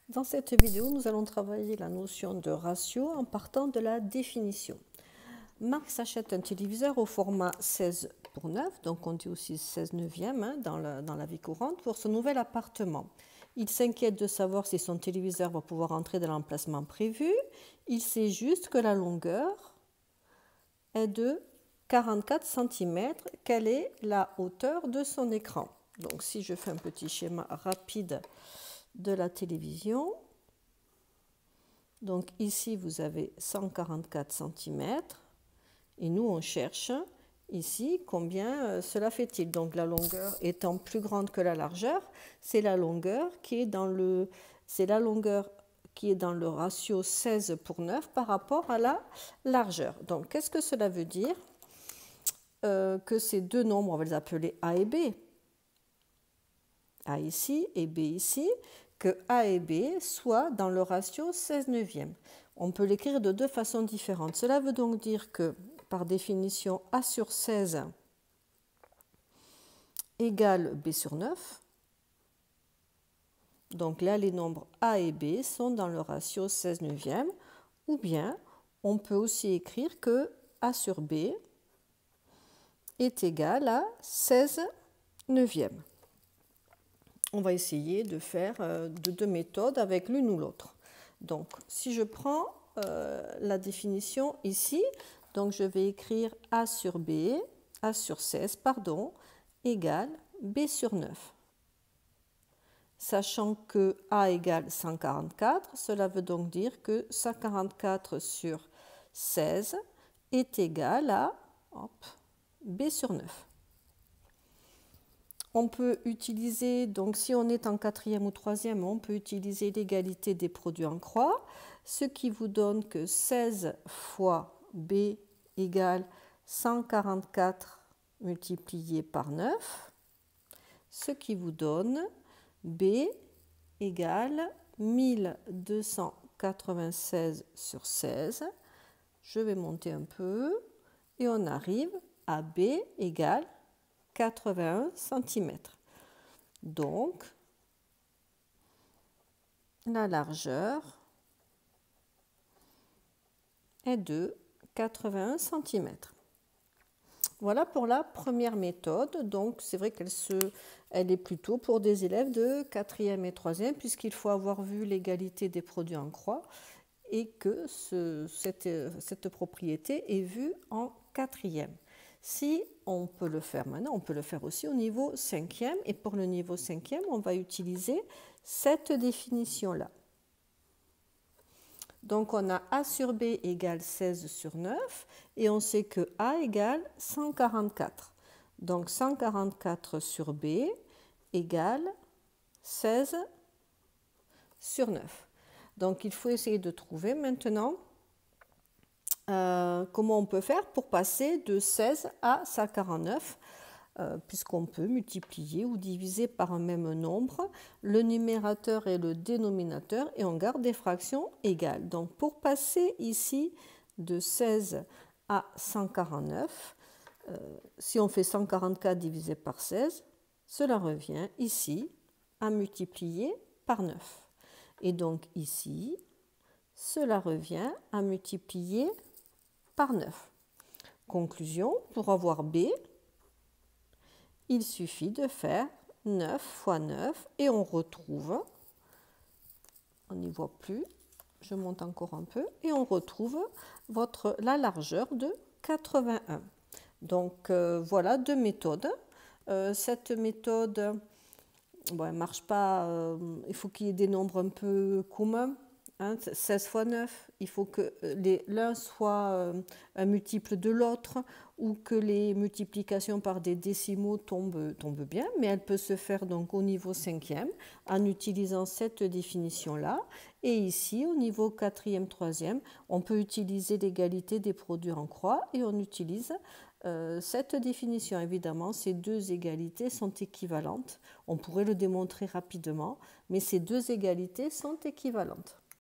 Dans cette vidéo, nous allons travailler la notion de ratio en partant de la définition. Marc s'achète un téléviseur au format 16:9, donc on dit aussi 16 neuvième dans la vie courante, pour son nouvel appartement. Il s'inquiète de savoir si son téléviseur va pouvoir entrer dans l'emplacement prévu. Il sait juste que la longueur est de 44 cm. Quelle est la hauteur de son écran? Donc si je fais un petit schéma rapide de la télévision, donc ici vous avez 144 cm et nous on cherche ici combien cela fait-il. Donc la longueur étant plus grande que la largeur, c'est la longueur qui est dans le ratio 16:9 par rapport à la largeur. Donc qu'est-ce que cela veut dire? Que ces deux nombres, on va les appeler A et B. A ici et B ici, que A et B soient dans le ratio 16 neuvième. On peut l'écrire de deux façons différentes. Cela veut donc dire que, par définition, A sur 16 égale B sur 9. Donc là, les nombres A et B sont dans le ratio 16 neuvième. Ou bien, on peut aussi écrire que A sur B est égal à 16 neuvième. On va essayer de faire deux méthodes avec l'une ou l'autre. Donc, si je prends la définition ici, donc je vais écrire A sur 16, égale B sur 9. Sachant que A égale 144, cela veut donc dire que 144 sur 16 est égal à B sur 9. On peut utiliser, donc si on est en quatrième ou troisième, on peut utiliser l'égalité des produits en croix, ce qui vous donne que 16 fois B égale 144 multiplié par 9, ce qui vous donne B égale 1296 sur 16. Je vais monter un peu et on arrive à B égale 81 cm. Donc, la largeur est de 81 cm. Voilà pour la première méthode. Donc, c'est vrai elle est plutôt pour des élèves de 4e et 3e, puisqu'il faut avoir vu l'égalité des produits en croix et que cette propriété est vue en 4e. Si on peut le faire maintenant, on peut le faire aussi au niveau 5e. Et pour le niveau 5e, on va utiliser cette définition-là. Donc on a A sur B égale 16 sur 9 et on sait que A égale 144. Donc 144 sur B égale 16 sur 9. Donc il faut essayer de trouver maintenant comment on peut faire pour passer de 16 à 149, puisqu'on peut multiplier ou diviser par un même nombre le numérateur et le dénominateur et on garde des fractions égales. Donc pour passer ici de 16 à 149, si on fait 144 divisé par 16, cela revient ici à multiplier par 9. Et donc ici, cela revient à multiplier par 9. Conclusion, pour avoir B, il suffit de faire 9 fois 9 et on retrouve, on n'y voit plus, je monte encore un peu, et on retrouve la largeur de 81. Donc voilà deux méthodes. Cette méthode, bon, elle ne marche pas, il faut qu'il y ait des nombres un peu communs. 16 fois 9, il faut que l'un soit un multiple de l'autre ou que les multiplications par des décimaux tombent bien, mais elle peut se faire donc au niveau 5e en utilisant cette définition-là. Et ici, au niveau 4e, 3e, on peut utiliser l'égalité des produits en croix et on utilise cette définition. Évidemment, ces deux égalités sont équivalentes. On pourrait le démontrer rapidement, mais ces deux égalités sont équivalentes.